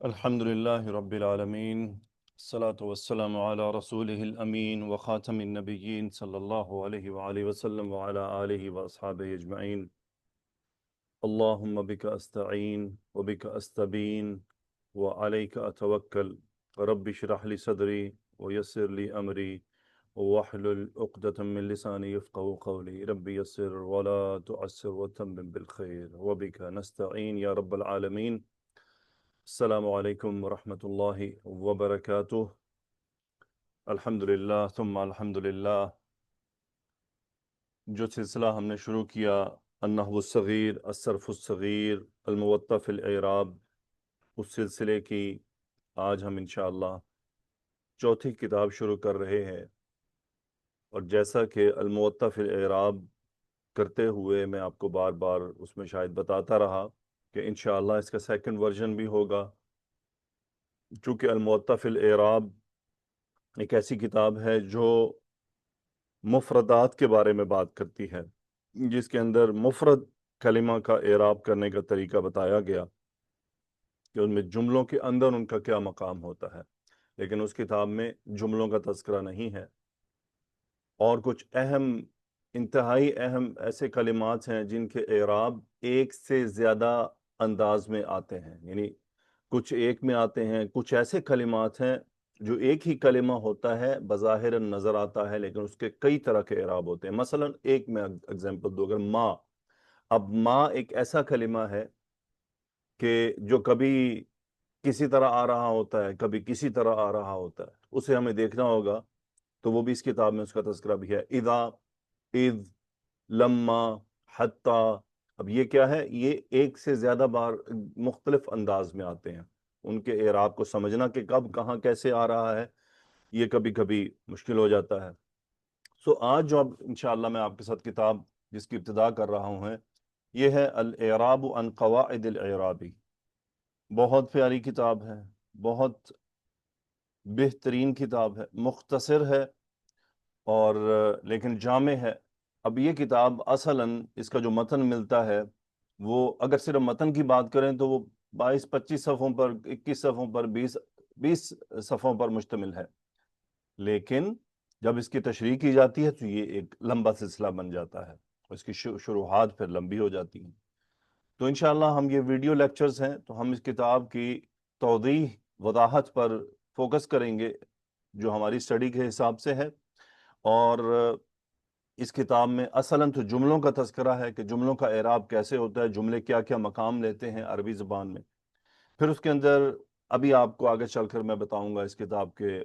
الحمد لله رب العالمين الصلاة والسلام على رسوله الأمين وخاتم النبيين صلى الله عليه وآله وسلم وعلى آله وأصحابه أجمعين. اللهم بك أستعين وبك أستبين وعليك أتوكل. رب اشرح لي صدري ويسر لي أمري واحلل عقدة من لساني يفقهوا قولي. رب يسر ولا تعسر وتمم بالخير وبك نستعين يا رب العالمين. السلام علیکم ورحمۃ اللہ وبرکاتہ. الحمدللہ ثم الحمدللہ. جو سلسلہ ہم نے شروع کیا النحو الصغیر، الصرف الصغیر، الموطأ فی الاعراب، اس سلسلے کی آج ہم انشاءاللہ چوتھی کتاب شروع کر رہے ہیں. اور جیسا کہ الموطأ فی الاعراب کرتے ہوئے میں آپ کو بار بار اس میں شاید بتاتا رہا کہ انشاءاللہ اس کا سیکنڈ ورژن بھی ہوگا، چونکہ الموطأ فی الاعراب ایک ایسی کتاب ہے جو مفردات کے بارے میں بات کرتی ہے، جس کے اندر مفرد کلمہ کا اعراب کرنے کا طریقہ بتایا گیا کہ ان میں جملوں کے اندر ان کا کیا مقام ہوتا ہے. لیکن اس کتاب میں جملوں کا تذکرہ نہیں ہے، اور کچھ انتہائی اہم ایسے کلمات ہیں جن کے اعراب ایک سے زیادہ انداز میں آتے ہیں. یعنی کچھ ایک میں آتے ہیں، کچھ ایسے کلمات ہیں جو ایک ہی کلمہ ہوتا ہے، بظاہر نظر آتا ہے، لیکن اس کے کئی طرح کے اعراب ہوتے ہیں. مثلا ایک میں اگزامپل دو، اگر ماں، اب ماں ایک ایسا کلمہ ہے کہ جو کبھی کسی طرح آ رہا ہوتا ہے، کبھی کسی طرح آ رہا ہوتا ہے، اسے ہمیں دیکھنا ہوگا. تو وہ بھی اس کتاب میں اس کا تذکرہ بھی ہے. اذا، اذ، لما، حتی. اب یہ کیا ہے؟ یہ ایک سے زیادہ بار مختلف انداز میں آتے ہیں. ان کے اعراب کو سمجھنا کہ کب کہاں کیسے آ رہا ہے، یہ کبھی کبھی مشکل ہو جاتا ہے. آج جو اب انشاءاللہ میں آپ کے ساتھ کتاب جس کی ابتدا کر رہا ہوں یہ ہے الاعراب عن قواعد الاعرابی. بہت پیاری کتاب ہے، بہت بہترین کتاب ہے، مختصر ہے اور لیکن جامع ہے. اب یہ کتاب اصلاً اس کا جو متن ملتا ہے وہ اگر صرف متن کی بات کریں تو وہ 22-25 صفحوں پر، 21 صفحوں پر، 20 صفحوں پر مشتمل ہے. لیکن جب اس کی تشریح کی جاتی ہے تو یہ ایک لمبا سلسلہ بن جاتا ہے، اس کی شروحات پھر لمبی ہو جاتی ہیں. تو انشاءاللہ ہم یہ ویڈیو لیکچرز ہیں تو ہم اس کتاب کی توضیح، وضاحت پر فوکس کریں گے جو ہماری سٹڈی کے حساب سے ہے. اور اس کتاب میں اصلاً تو جملوں کا تذکرہ ہے کہ جملوں کا اعراب کیسے ہوتا ہے، جملے کیا کیا مقام لیتے ہیں عربی زبان میں. پھر اس کے اندر ابھی آپ کو آگے چل کر میں بتاؤں گا اس کتاب کے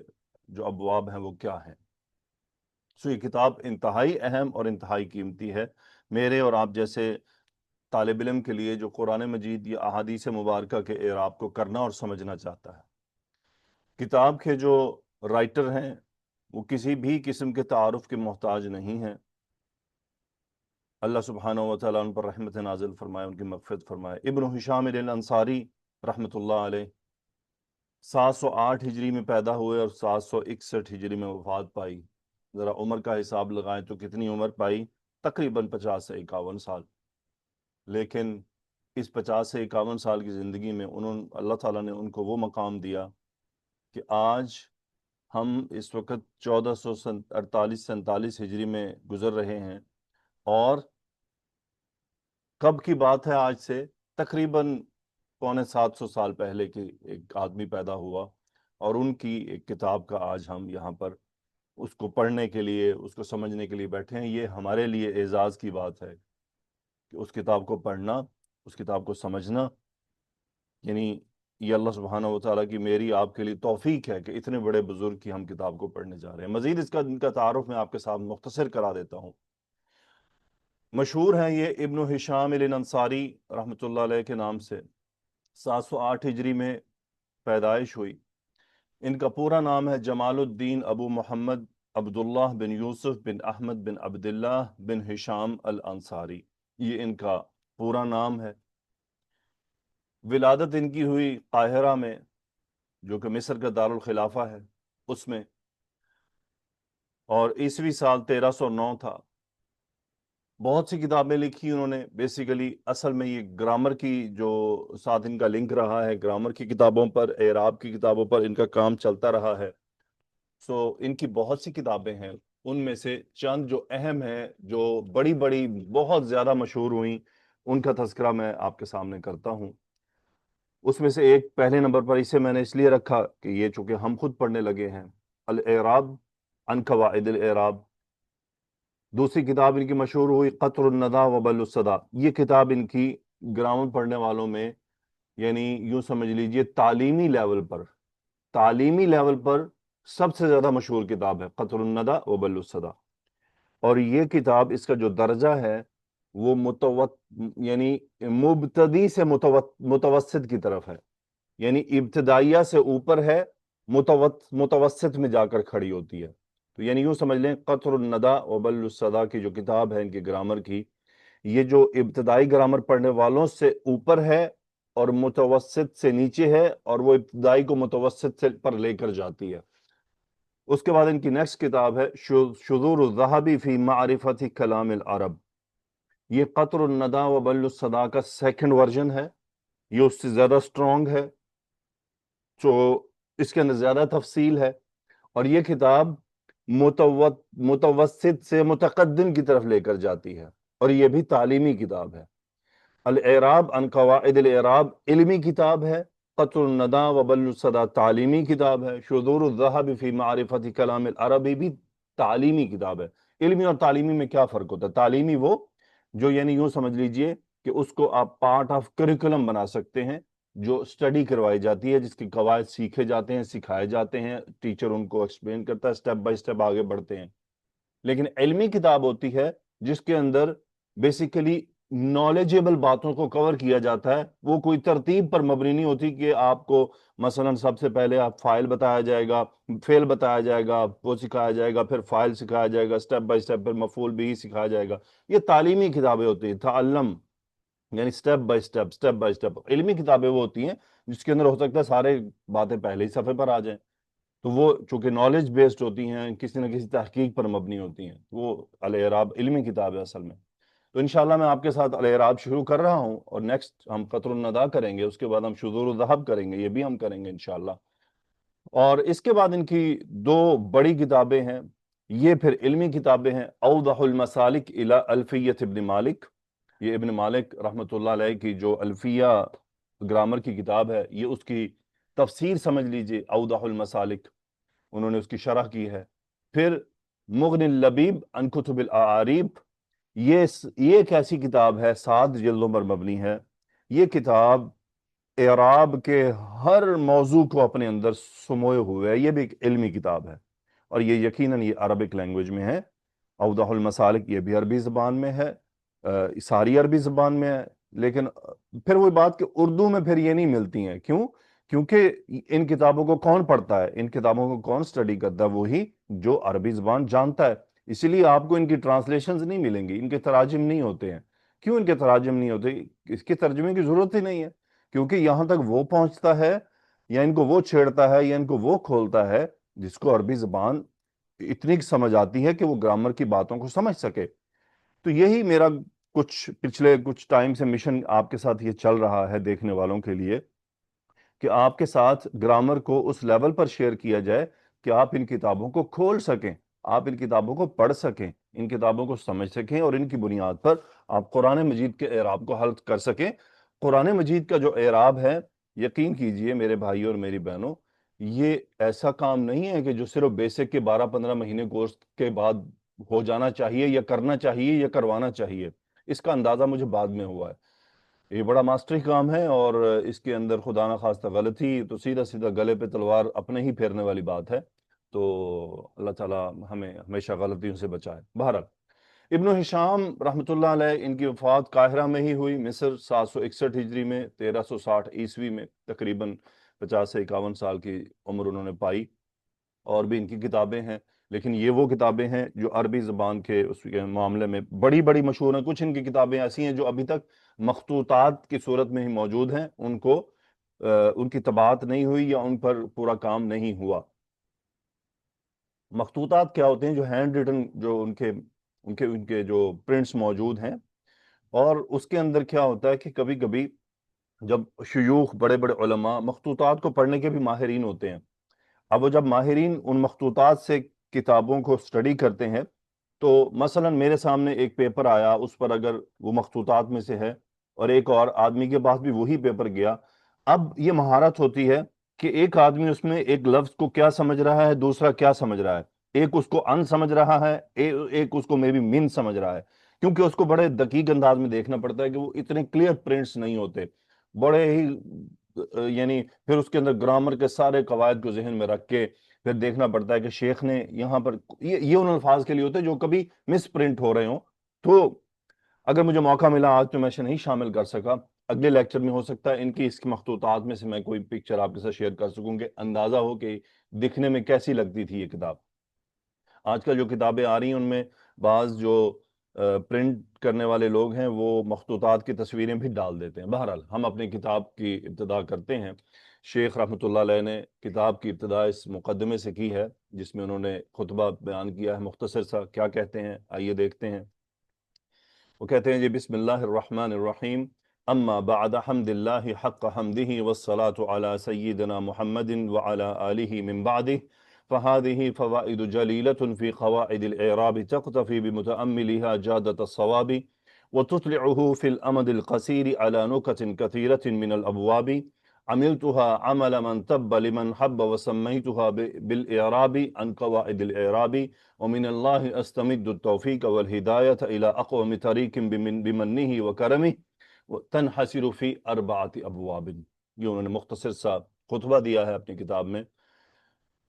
جو ابواب ہیں وہ کیا ہیں. یہ کتاب انتہائی اہم اور انتہائی قیمتی ہے میرے اور آپ جیسے طالب علم کے لیے جو قرآن مجید یا احادیث مبارکہ کے اعراب کو کرنا اور سمجھنا چاہتا ہے. کتاب کے جو رائٹر ہیں وہ کسی بھی قسم کے تعارف کے محتاج نہیں ہیں. اللہ سبحانہ و تعالیٰ ان پر رحمت نازل فرمائے، ان کی مغفرت فرمائے. ابن ہشام الانصاری رحمۃ اللہ علیہ 708 ہجری میں پیدا ہوئے اور 761 ہجری میں وفات پائی. ذرا عمر کا حساب لگائیں تو کتنی عمر پائی؟ تقریباً 50 سے 51 سال. لیکن اس 50 سے 51 سال کی زندگی میں اللہ تعالیٰ نے ان کو وہ مقام دیا کہ آج ہم اس وقت 1448-47 ہجری میں گزر رہے ہیں، اور کب کی بات ہے؟ آج سے تقریباً 650 سال پہلے کی ایک آدمی پیدا ہوا، اور ان کی ایک کتاب کا آج ہم یہاں پر اس کو پڑھنے کے لیے، اس کو سمجھنے کے لیے بیٹھے ہیں. یہ ہمارے لیے اعزاز کی بات ہے کہ اس کتاب کو پڑھنا، اس کتاب کو سمجھنا. یعنی یہ اللہ سبحانہ و تعالیٰ کی، میری آپ کے لیے توفیق ہے کہ اتنے بڑے بزرگ کی ہم کتاب کو پڑھنے جا رہے ہیں. مزید اس کا ان کا تعارف میں آپ کے ساتھ مختصر کرا دیتا ہوں. مشہور ہیں یہ ابن ہشام الانصاری رحمۃ اللہ علیہ کے نام سے. 708 ہجری میں پیدائش ہوئی. ان کا پورا نام ہے جمال الدین ابو محمد عبداللہ بن یوسف بن احمد بن عبداللہ بن ہشام الانصاری، یہ ان کا پورا نام ہے. ولادت ان کی ہوئی قاہرہ میں، جو کہ مصر کا دارالخلافہ ہے، اس میں، اور عیسوی سال 1309 تھا. بہت سی کتابیں لکھی انہوں نے. بیسیکلی اصل میں یہ گرامر کی جو ساتھ ان کا لنک رہا ہے، گرامر کی کتابوں پر، اعراب کی کتابوں پر ان کا کام چلتا رہا ہے. سو ان کی بہت سی کتابیں ہیں، ان میں سے چند جو اہم ہیں، جو بڑی بڑی بہت زیادہ مشہور ہوئیں، ان کا تذکرہ میں آپ کے سامنے کرتا ہوں. اس میں سے ایک پہلے نمبر پر اسے میں نے اس لیے رکھا کہ یہ چونکہ ہم خود پڑھنے لگے ہیں، الاعراب عن قواعد الاعراب. دوسری کتاب ان کی مشہور ہوئی قطر الندى وبل الصدى. یہ کتاب ان کی گرامر پڑھنے والوں میں، یعنی یوں سمجھ لیجئے تعلیمی لیول پر سب سے زیادہ مشہور کتاب ہے قطر الندى وبل الصدى. اور یہ کتاب، اس کا جو درجہ ہے وہ یعنی مبتدی سے متوسط کی طرف ہے، یعنی ابتدائیہ سے اوپر ہے، متوسط میں جا کر کھڑی ہوتی ہے. تو یعنی یوں سمجھ لیں قطر الندى وبل الصدى کی جو کتاب ہے ان کی گرامر کی، یہ جو ابتدائی گرامر پڑھنے والوں سے اوپر ہے اور متوسط سے نیچے ہے، اور وہ ابتدائی کو متوسط سے پر لے کر جاتی ہے. اس کے بعد ان کی نیکسٹ کتاب ہے شذور الذهبی فی معرفت کلام العرب. یہ قطر الندى وبل الصدى کا سیکنڈ ورژن ہے، یہ اس سے زیادہ سٹرونگ ہے، جو اس کے اندر زیادہ تفصیل ہے، اور یہ کتاب متوسط سے متقدم کی طرف لے کر جاتی ہے، اور یہ بھی تعلیمی کتاب ہے. الاعراب عن قواعد الاعراب علمی کتاب ہے، قطر الندى وبل الصدى تعلیمی کتاب ہے، شذور الذهب فی معرفت کلام العربی بھی تعلیمی کتاب ہے. علمی اور تعلیمی میں کیا فرق ہوتا ہے؟ تعلیمی وہ جو یعنی یوں سمجھ لیجئے کہ اس کو آپ پارٹ آف کریکولم بنا سکتے ہیں، جو سٹڈی کروائی جاتی ہے، جس کے قواعد سیکھے جاتے ہیں، سکھائے جاتے ہیں، ٹیچر ان کو ایکسپلین کرتا ہے، سٹیپ بائی سٹیپ آگے بڑھتے ہیں. لیکن علمی کتاب ہوتی ہے جس کے اندر بیسیکلی نالجیبل باتوں کو کور کیا جاتا ہے، وہ کوئی ترتیب پر مبنی نہیں ہوتی کہ آپ کو مثلا سب سے پہلے آپ فائل بتایا جائے گا، فعل بتایا جائے گا، وہ سکھایا جائے گا، پھر فائل سکھایا جائے گا، سٹیپ بائی سٹیپ، پھر مفعول بھی سکھایا جائے گا. یہ تعلیمی کتابیں ہوتی ہیں، تعلم یعنی step by step, step by step. علمی کتابیں وہ ہوتی ہیں جس کے اندر ہو سکتا ہے سارے باتیں پہلے ہی صفحے پر آ جائیں، تو وہ چونکہ نالج بیسڈ ہوتی ہیں، کسی نہ کسی تحقیق پر مبنی ہوتی ہیں. وہ الاعراب علمی کتاب ہے اصل میں. تو انشاءاللہ میں آپ کے ساتھ الاعراب شروع کر رہا ہوں، اور نیکسٹ ہم قطر الندى کریں گے، اس کے بعد ہم شذور الذهب کریں گے، یہ بھی ہم کریں گے انشاءاللہ. اور اس کے بعد ان کی دو بڑی کتابیں ہیں، یہ پھر علمی کتابیں ہیں. اوضح المسالک الی الفیۃ ابن مالک. یہ ابن مالک رحمۃ اللہ علیہ کی جو الفیہ گرامر کی کتاب ہے، یہ اس کی تفسیر سمجھ لیجئے، اوضح المسالک، انہوں نے اس کی شرح کی ہے. پھر مغنی اللبیب عن کتب الاعاریب، یہ ایک ایسی کتاب ہے 7 جلدوں پر مبنی ہے. یہ کتاب اعراب کے ہر موضوع کو اپنے اندر سموئے ہوئے ہے، یہ بھی ایک علمی کتاب ہے، اور یہ یقیناً یہ عربک لینگویج میں ہے. اوضح المسالک یہ بھی عربی زبان میں ہے، ساری عربی زبان میں ہے. لیکن پھر وہی بات کہ اردو میں پھر یہ نہیں ملتی ہیں. کیوں؟ کیونکہ ان کتابوں کو کون پڑھتا ہے، ان کتابوں کو کون سٹڈی کرتا ہے؟ وہی جو عربی زبان جانتا ہے. اسی لیے آپ کو ان کی ٹرانسلیشنز نہیں ملیں گی، ان کے تراجم نہیں ہوتے ہیں. کیوں ان کے تراجم نہیں ہوتے؟ اس کے ترجمے کی ضرورت ہی نہیں ہے، کیونکہ یہاں تک وہ پہنچتا ہے، یا ان کو وہ چھیڑتا ہے، یا ان کو وہ کھولتا ہے جس کو عربی زبان اتنی سمجھ آتی ہے کہ وہ گرامر کی باتوں کو سمجھ سکے. تو یہی میرا پچھلے کچھ ٹائم سے مشن آپ کے ساتھ یہ چل رہا ہے، دیکھنے والوں کے لیے، کہ آپ کے ساتھ گرامر کو اس لیول پر شیئر کیا جائے کہ آپ ان کتابوں کو کھول سکیں، آپ ان کتابوں کو پڑھ سکیں، ان کتابوں کو سمجھ سکیں، اور ان کی بنیاد پر آپ قرآن مجید کے اعراب کو حل کر سکیں. قرآن مجید کا جو اعراب ہے، یقین کیجئے میرے بھائیوں اور میری بہنوں، یہ ایسا کام نہیں ہے کہ جو صرف بیسک کے 12-15 مہینے کورس کے بعد ہو جانا چاہیے، یا کرنا چاہیے، یا کروانا چاہیے. اس کا اندازہ مجھے بعد میں ہوا ہے. یہ بڑا ماسٹری کام ہے، اور اس کے اندر خدا نہ خواستہ غلطی تو سیدھا سیدھا گلے پہ تلوار اپنے ہی پھیرنے والی بات ہے. تو اللہ تعالیٰ ہمیں ہمیشہ غلطیوں سے بچائے. بہرحال ابن ہشام رحمۃ اللہ علیہ، ان کی وفات قاہرہ میں ہی ہوئی، مصر، 761 ہجری میں، 1360 عیسوی میں. تقریباً 50 سے 51 سال کی عمر انہوں نے پائی. اور بھی ان کی کتابیں ہیں، لیکن یہ وہ کتابیں ہیں جو عربی زبان کے اس کے معاملے میں بڑی بڑی مشہور ہیں. کچھ ان کی کتابیں ایسی ہیں جو ابھی تک مخطوطات کی صورت میں ہی موجود ہیں، ان کی طباعت نہیں ہوئی، یا ان پر پورا کام نہیں ہوا. مخطوطات کیا ہوتے ہیں؟ جو ہینڈ ریٹن، جو ان کے ان کے جو پرنٹس موجود ہیں، اور اس کے اندر کیا ہوتا ہے کہ کبھی کبھی جب شیوخ بڑے بڑے علماء مخطوطات کو پڑھنے کے بھی ماہرین ہوتے ہیں، اب وہ جب ماہرین ان مخطوطات سے کتابوں کو سٹڈی کرتے ہیں، تو مثلا میرے سامنے ایک پیپر آیا، اس پر اگر وہ مخطوطات میں سے ہے اور ایک اور آدمی کے پاس بھی وہی پیپر گیا، اب یہ مہارت ہوتی ہے کہ ایک آدمی اس میں ایک لفظ کو کیا سمجھ رہا ہے، دوسرا کیا سمجھ رہا ہے، ایک اس کو ان سمجھ رہا ہے، ایک اس کو میں بھی من سمجھ رہا ہے، کیونکہ اس کو بڑے دقیق انداز میں دیکھنا پڑتا ہے کہ وہ اتنے کلیئر پرنٹس نہیں ہوتے، بڑے ہی یعنی پھر اس کے اندر گرامر کے سارے قواعد کو ذہن میں رکھ کے پھر دیکھنا پڑتا ہے کہ شیخ نے یہاں پر یہ ان الفاظ کے لیے ہوتے ہیں جو کبھی مس پرنٹ ہو رہے ہوں۔ تو اگر مجھے موقع ملا آج تو میں اسے نہیں شامل کر سکا، اگلے لیکچر میں ہو سکتا ہے ان کی اس مخطوطات میں سے میں کوئی پکچر آپ کے ساتھ شیئر کر سکوں کہ اندازہ ہو کہ دکھنے میں کیسی لگتی تھی یہ کتاب۔ آج کل جو کتابیں آ رہی ہیں ان میں بعض جو پرنٹ کرنے والے لوگ ہیں وہ مخطوطات کی تصویریں بھی ڈال دیتے ہیں۔ بہرحال ہم اپنی کتاب کی ابتدا کرتے ہیں۔ شیخ رحمۃ اللہ علیہ نے کتاب کی ابتدا اس مقدمے سے کی ہے جس میں انہوں نے خطبہ بیان کیا ہے مختصر سا، کیا کہتے ہیں آئیے دیکھتے ہیں۔ وہ کہتے ہیں جی بسم اللہ الرحمن الرحیم، اما بعد حمد اللہ حق حمدہ والصلاة علی سیدنا محمد وعلی آلہ من بعدہ، فهذه فوائد جلیلة في قواعد الإعراب تقتفي بمتأملها جادة الصواب، وتطلعه في الأمد القصير على نكت كثيرة من الأبواب، عملتها عمل من تب لمن حب وسميتها بالإعراب عن قواعد الإعراب، ومن اللہ استمد التوفیق والہدایت الى اقوم طریق بمنہ وکرمہ تنحصر فی اربعۃ ابواب۔ یہ انہوں نے مختصر سا خطبہ دیا ہے اپنی کتاب میں۔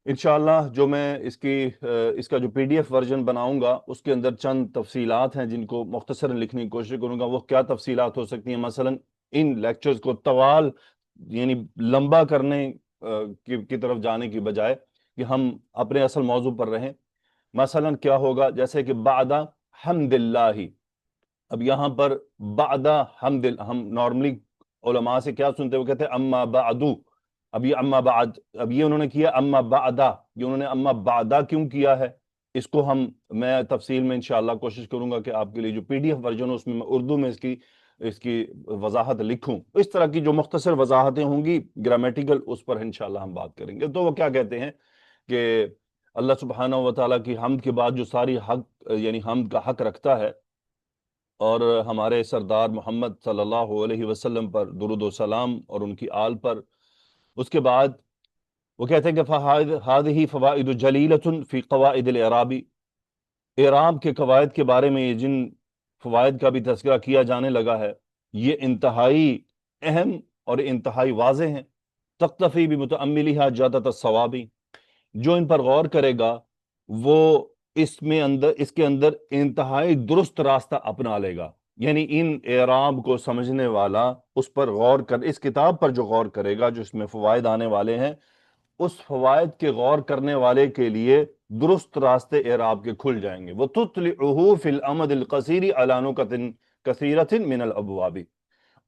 انشاءاللہ جو میں اس کا جو پی ڈی ایف ورژن بناؤں گا اس کے اندر چند تفصیلات ہیں جن کو مختصر لکھنے کی کوشش کروں گا۔ وہ کیا تفصیلات ہو سکتی ہیں؟ مثلا ان لیکچرز کو طوال یعنی لمبا کرنے کی طرف جانے کی بجائے کہ ہم اپنے اصل موضوع پر رہیں۔ مثلا کیا ہوگا، جیسے کہ بعد حمد اللہ، اب یہاں پر بعد حمد ہم نارملی علماء سے کیا سنتے ہیں، وہ کہتے ہیں اما بعدو، اب یہ اما بعد، اب یہ انہوں نے کیا اما بعدا، یہ انہوں نے اما بعدا کیوں کیا ہے، اس کو میں تفصیل میں انشاءاللہ کوشش کروں گا کہ آپ کے لیے جو پی ڈی ایف ورژن ہے اس میں اردو میں اس کی وضاحت لکھوں۔ اس طرح کی جو مختصر وضاحتیں ہوں گی گرامیٹیکل، اس پر انشاءاللہ ہم بات کریں گے۔ تو وہ کیا کہتے ہیں کہ اللہ سبحانہ وتعالیٰ کی حمد کے بعد جو ساری حق یعنی حمد کا حق رکھتا ہے، اور ہمارے سردار محمد صلی اللہ علیہ وسلم پر درود و سلام اور ان کی آل پر، اس کے بعد وہ کہتے ہیں کہ فَهَذِهِ فَوَائِدُ جَلِيلَةٌ فِي قَوَائِدِ الْإِعْرَابِ، اعراب کے قواعد کے بارے میں یہ جن فوائد کا بھی تذکرہ کیا جانے لگا ہے یہ انتہائی اہم اور انتہائی واضح ہیں۔ تقتفی بمتأملها جادۃ الصواب، جو ان پر غور کرے گا وہ اس کے اندر انتہائی درست راستہ اپنا لے گا، یعنی ان اعراب کو سمجھنے والا اس پر غور اس کتاب پر جو غور کرے گا جو اس میں فوائد آنے والے ہیں، اس فوائد کے غور کرنے والے کے لیے درست راستے اعراب کے کھل جائیں گے۔ وَتُطْلِعُهُ فِي الْأَمَدِ الْقَصِيرِ عَلَى نُكَتٍ كَثِيرَةٍ مِنَ الْأَبْوَابِ،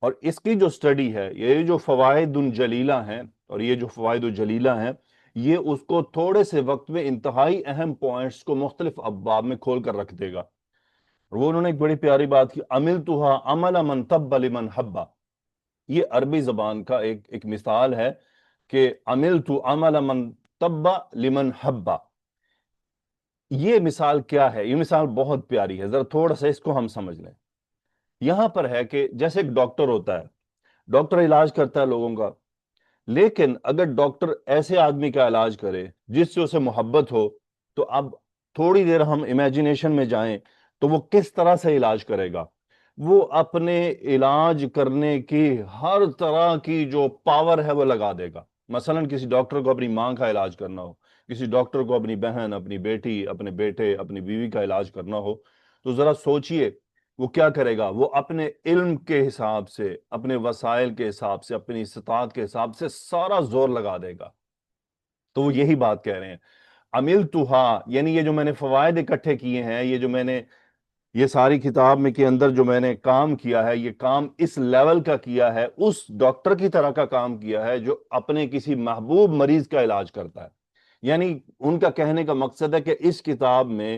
اور اس کی جو سٹڈی ہے، یہ جو فوائد جلیلہ ہیں، اور یہ جو فوائد جلیلہ ہیں یہ اس کو تھوڑے سے وقت میں انتہائی اہم پوائنٹس کو مختلف ابواب میں کھول کر رکھ دے گا۔ وہ انہوں نے ایک بڑی پیاری بات کی، عَمِلْتُهَا عَمَلَ مَنْ تَبَّ لِمَنْ حَبَّ، یہ عربی زبان کا ایک مثال ہے کہ عَمِلْتُ عَمَلَ مَنْ تَبَّ لِمَنْ حَبَّ۔ یہ مثال کیا ہے؟ یہ مثال بہت پیاری ہے، ذرا تھوڑا سا اس کو ہم سمجھ لیں۔ یہاں پر ہے کہ جیسے ایک ڈاکٹر ہوتا ہے، ڈاکٹر علاج کرتا ہے لوگوں کا، لیکن اگر ڈاکٹر ایسے آدمی کا علاج کرے جس سے اسے محبت ہو، تو اب تھوڑی دیر ہم امیجینیشن میں جائیں تو وہ کس طرح سے علاج کرے گا؟ وہ اپنے علاج کرنے کی ہر طرح کی جو پاور ہے وہ لگا دے گا۔ مثلا کسی ڈاکٹر کو اپنی ماں کا علاج کرنا ہو، کسی ڈاکٹر کو اپنی بہن، اپنی بیٹی، اپنے بیٹے، اپنی بیوی کا علاج کرنا ہو، تو ذرا سوچئے وہ کیا کرے گا؟ وہ اپنے علم کے حساب سے، اپنے وسائل کے حساب سے، اپنی استطاعت کے حساب سے سارا زور لگا دے گا۔ تو وہ یہی بات کہہ رہے ہیں، عَمِلْتُهَا، یعنی یہ جو میں نے فوائد اکٹھے کیے ہیں، یہ جو میں نے یہ ساری کتاب میں کے اندر جو میں نے کام کیا ہے، یہ کام اس لیول کا کیا ہے، اس ڈاکٹر کی طرح کا کام کیا ہے جو اپنے کسی محبوب مریض کا علاج کرتا ہے۔ یعنی ان کا کہنے کا مقصد ہے کہ اس کتاب میں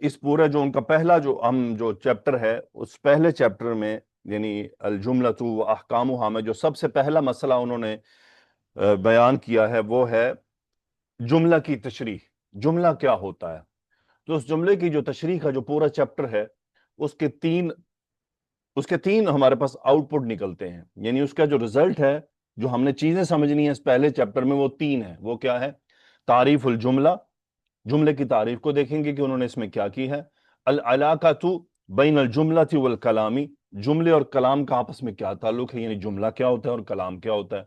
اس پورے جو ان کا پہلا جو چیپٹر ہے، اس پہلے چیپٹر میں یعنی الجملۃ و احکامھا میں جو سب سے پہلا مسئلہ انہوں نے بیان کیا ہے وہ ہے جملہ کی تشریح. جملہ کیا ہوتا ہے؟ تو اس جملے کی جو تشریح کا جو پورا چیپٹر ہے اس کے تین ہمارے پاس آؤٹ پٹ نکلتے ہیں. یعنی اس کا جو رزلٹ ہے، جو ہم نے چیزیں سمجھنی ہیں اس پہلے چیپٹر میں، وہ تین ہیں. وہ کیا ہے؟ تعریف الجملہ، جملے کی تعریف کو دیکھیں گے کہ انہوں نے اس میں کیا کی ہے. العلاقۃ بین الجملۃ والکلامی، جملے اور کلام کا آپس میں کیا تعلق ہے، یعنی جملہ کیا ہوتا ہے اور کلام کیا ہوتا ہے.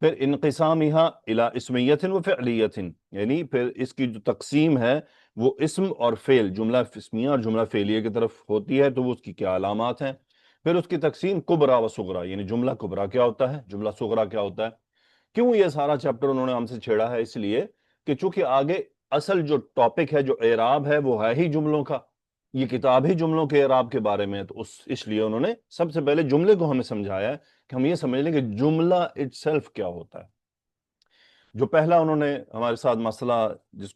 پھر انقسامھا الی اسمیۃ و فعلیۃ، یعنی پھر اس کی جو تقسیم ہے وہ اسم اور فعل، جملہ اسمیہ اور جملہ فعلیہ کی طرف ہوتی ہے، تو وہ اس کی کیا علامات ہیں. پھر اس کی تقسیم کبریٰ و صغریٰ، یعنی جملہ کبریٰ کیا ہوتا ہے، جملہ صغریٰ کیا ہوتا ہے. کیوں یہ سارا چیپٹر انہوں نے ہم سے چھیڑا ہے؟ اس لیے کہ چونکہ آگے اصل جو ٹاپک ہے، جو اعراب ہے، وہ ہے ہی جملوں کا. یہ کتاب ہی جملوں کے اعراب کے بارے میں ہے. تو اس لیے انہوں نے سب سے پہلے جملے کو ہمیں سمجھایا ہے کہ ہم یہ سمجھ لیں کہ جملہ اٹ سیلف کیا ہوتا ہے. جو پہلا انہوں نے ہمارے ساتھ مسئلہ جس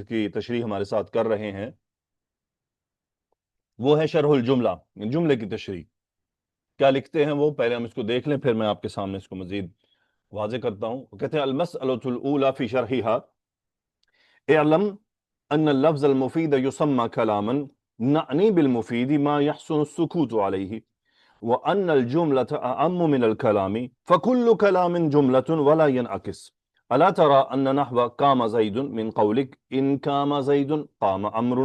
کی تشریح ہمارے ساتھ کر رہے ہیں وہ ہے شرح الجملہ، جملے کی تشریح. کیا لکھتے ہیں وہ؟ پہلے ہم اس کو دیکھ لیں، پھر میں آپ کے سامنے اس کو مزید واضح کرتا ہوں. وہ کہتے ہیں المسألۃ الاولی فی شرحها اعلم ان اللفظ المفید یسمى کلاما نعنی بالمفید ما يحسن السکوت علیہ وان الجملة اعم من الکلام فکل کلام جملة ولا ينعکس. الا ترى ان نحو قام زید من قولک ان قام زید قام امر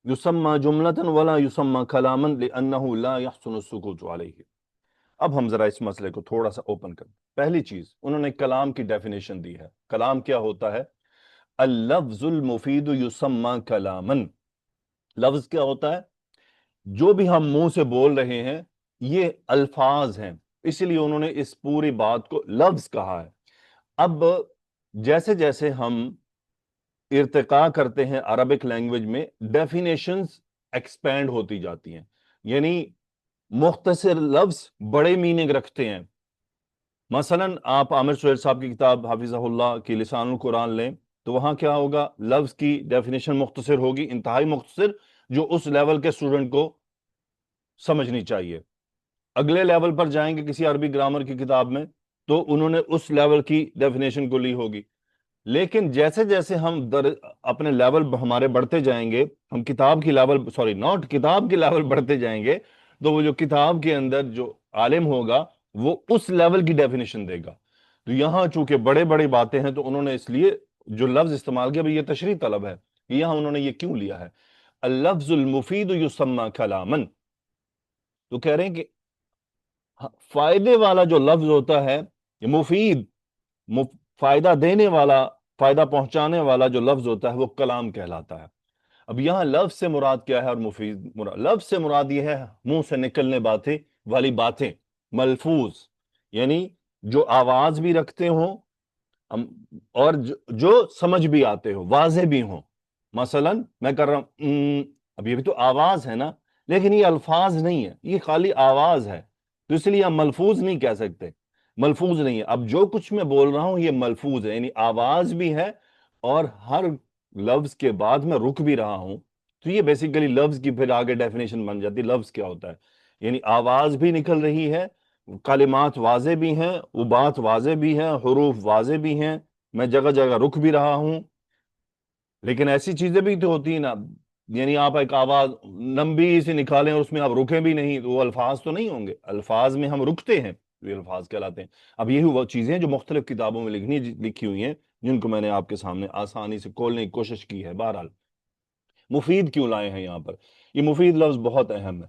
یسمى جملة ولا یسمى کلاما لانه لا يحسن السکوت علیہ. اب ہم ذرا اس مسئلے کو تھوڑا سا اوپن کریں. پہلی چیز انہوں نے کلام کی ڈیفینیشن دی ہے. کلام کیا ہوتا ہے؟ اللفظ المفید یسمى کلاما. لفظ کیا ہوتا ہے؟ جو بھی ہم منہ سے بول رہے ہیں یہ الفاظ ہیں، اسی لیے انہوں نے اس پوری بات کو لفظ کہا ہے. اب جیسے جیسے ہم ارتقاء کرتے ہیں عربک لینگویج میں، ڈیفینیشنز ایکسپینڈ ہوتی جاتی ہیں. یعنی مختصر لفظ بڑے میننگ رکھتے ہیں. مثلا آپ عامر سہیل صاحب کی کتاب حافظہ اللہ کی لسان القرآن لیں تو وہاں کیا ہوگا؟ لفظ کی ڈیفینیشن مختصر ہوگی، انتہائی مختصر، جو اس لیول کے اسٹوڈنٹ کو سمجھنی چاہیے. اگلے لیول پر جائیں گے کسی عربی گرامر کی کتاب میں تو انہوں نے اس لیول کی ڈیفینیشن کو لی ہوگی. لیکن جیسے جیسے ہم اپنے لیول ہمارے بڑھتے جائیں گے، ہم کتاب کی لیول کتاب کی لیول بڑھتے جائیں گے، تو وہ جو کتاب کے اندر جو عالم ہوگا وہ اس لیول کی ڈیفینیشن دے گا. تو یہاں چونکہ بڑے بڑے باتیں ہیں تو انہوں نے اس لیے جو لفظ استعمال کیا، یہ تشریح طلب ہے. یہاں انہوں نے یہ کیوں لیا ہے؟ اللفظ المفید یسمى کلاما. تو کہہ رہے ہیں کہ فائدے والا جو لفظ ہوتا ہے، یہ مفید، فائدہ دینے والا، فائدہ پہنچانے والا جو لفظ ہوتا ہے وہ کلام کہلاتا ہے. اب یہاں لفظ سے مراد کیا ہے اور مفید لفظ سے مراد یہ ہے منہ سے نکلنے والی باتیں، ملفوظ، یعنی جو آواز بھی رکھتے ہوں اور جو سمجھ بھی آتے ہو، واضح بھی ہوں. مثلا میں کر رہا ہوں، اب یہ بھی تو آواز ہے نا، لیکن یہ الفاظ نہیں ہے، یہ خالی آواز ہے، تو اس لیے ہم ملفوظ نہیں کہہ سکتے، ملفوظ نہیں ہے. اب جو کچھ میں بول رہا ہوں یہ ملفوظ ہے، یعنی آواز بھی ہے اور ہر لفظ کے بعد میں رک بھی رہا ہوں. تو یہ بیسیکلی لفظ کی پھر آگے ڈیفینیشن بن جاتی ہے. لفظ کیا ہوتا ہے؟ یعنی آواز بھی نکل رہی ہے، کلمات واضح بھی ہیں، وہ بات واضح بھی ہے، حروف واضح بھی ہیں، میں جگہ جگہ رک بھی رہا ہوں. لیکن ایسی چیزیں بھی تو ہوتی ہیں نا، یعنی آپ ایک آواز لمبی سے نکالیں اور اس میں آپ رکیں بھی نہیں، تو وہ الفاظ تو نہیں ہوں گے. الفاظ میں ہم رکتے ہیں، یہ الفاظ کہلاتے ہیں. اب یہی وہ چیزیں جو مختلف کتابوں میں لکھی ہوئی ہیں، جن کو میں نے آپ کے سامنے آسانی سے کھولنے کی کوشش کی ہے. بہرحال مفید کیوں لائے ہیں یہاں پر؟ یہ مفید لفظ بہت اہم ہے.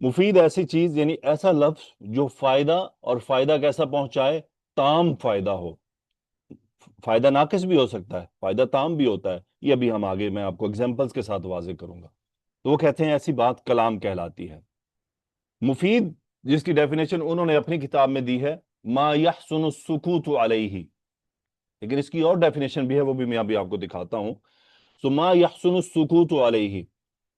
مفید ایسی چیز، یعنی ایسا لفظ جو فائدہ، اور فائدہ کیسا پہنچائے؟ تام فائدہ ہو. فائدہ ناقص بھی ہو سکتا ہے، فائدہ تام بھی ہوتا ہے. یہ ابھی ہم آگے میں آپ کو ایگزامپلز کے ساتھ واضح کروں گا. تو وہ کہتے ہیں ایسی بات کلام کہلاتی ہے. مفید جس کی ڈیفینیشن انہوں نے اپنی کتاب میں دی ہے ما یحسن السکوت علیہ، لیکن اس کی اور ڈیفینیشن بھی ہے، وہ بھی میں ابھی آپ کو دکھاتا ہوں. تو ما یحسن السکوت علیہ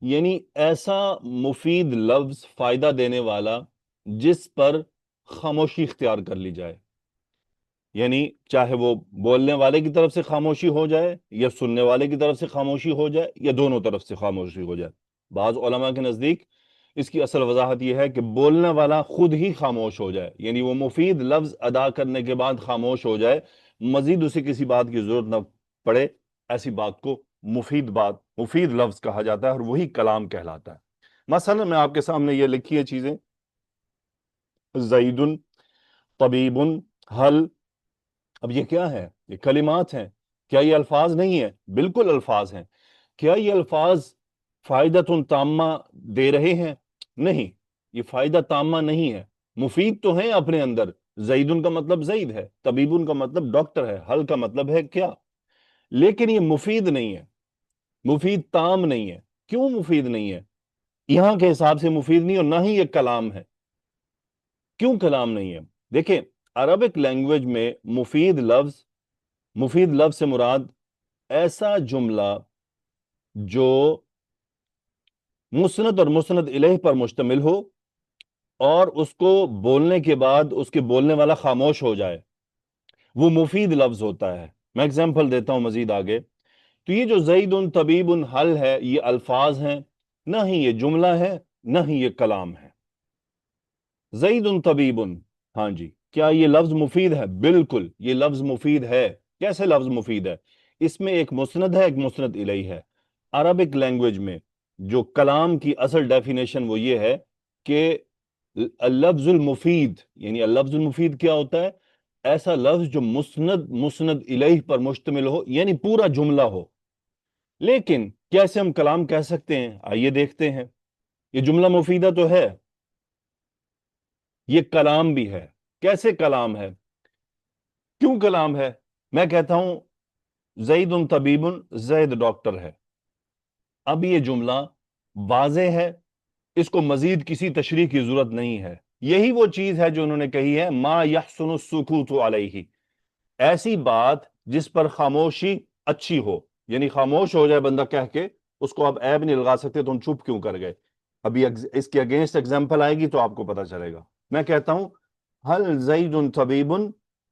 یعنی ایسا مفید لفظ، فائدہ دینے والا، جس پر خاموشی اختیار کر لی جائے. یعنی چاہے وہ بولنے والے کی طرف سے خاموشی ہو جائے یا سننے والے کی طرف سے خاموشی ہو جائے یا دونوں طرف سے خاموشی ہو جائے. بعض علماء کے نزدیک اس کی اصل وضاحت یہ ہے کہ بولنے والا خود ہی خاموش ہو جائے، یعنی وہ مفید لفظ ادا کرنے کے بعد خاموش ہو جائے، مزید اسے کسی بات کی ضرورت نہ پڑے. ایسی بات کو مفید لفظ کہا جاتا ہے اور وہی کلام کہلاتا ہے. مثلا میں آپ کے سامنے یہ لکھی ہے چیزیں، زید، طبیب، حل. اب یہ کیا ہے؟ یہ کلمات ہیں. کیا یہ الفاظ نہیں ہیں؟ بالکل الفاظ ہیں. کیا یہ الفاظ فائدۃ تامہ دے رہے ہیں؟ نہیں، یہ فائدہ تامہ نہیں ہے. مفید تو ہیں اپنے اندر. زیدن کا مطلب زید ہے، طبیبن کا مطلب ڈاکٹر ہے، حل کا مطلب ہے کیا، لیکن یہ مفید نہیں ہے، مفید تام نہیں ہے. کیوں مفید نہیں ہے؟ یہاں کے حساب سے مفید نہیں اور نہ ہی یہ کلام ہے. کیوں کلام نہیں ہے؟ دیکھیں، عربک لینگویج میں مفید لفظ سے مراد ایسا جملہ جو مسند اور مسند الیہ پر مشتمل ہو اور اس کو بولنے کے بعد اس کے بولنے والا خاموش ہو جائے، وہ مفید لفظ ہوتا ہے. میں اگزامپل دیتا ہوں مزید آگے. تو یہ جو زید طبیب حل ہے، یہ الفاظ ہیں، نہ ہی یہ جملہ ہے، نہ ہی یہ کلام ہے. زید طبیب، ہاں جی، کیا یہ لفظ مفید ہے؟ بالکل یہ لفظ مفید ہے. کیسے لفظ مفید ہے؟ اس میں ایک مسند ہے، ایک مسند الیہ ہے. عربک لینگویج میں جو کلام کی اصل ڈیفینیشن وہ یہ ہے کہ اللفظ المفید، یعنی اللفظ المفید کیا ہوتا ہے؟ ایسا لفظ جو مسند الیہ پر مشتمل ہو، یعنی پورا جملہ ہو. لیکن کیسے ہم کلام کہہ سکتے ہیں؟ آئیے دیکھتے ہیں. یہ جملہ مفیدہ تو ہے، یہ کلام بھی ہے. کیسے کلام ہے؟ کیوں کلام ہے؟ میں کہتا ہوں زید طبیب، زید ڈاکٹر ہے. اب یہ جملہ واضح ہے، اس کو مزید کسی تشریح کی ضرورت نہیں ہے. یہی وہ چیز ہے جو انہوں نے کہی ہے ما یحسن السکوت علیہ، ایسی بات جس پر خاموشی اچھی ہو. یعنی خاموش ہو جائے بندہ کہہ کے، اس کو آپ عیب نہیں لگا سکتے تو ہم چپ کیوں کر گئے. ابھی اس کی اگینسٹ ایگزامپل آئے گی تو آپ کو پتا چلے گا. میں کہتا ہوں حل زید طبیب.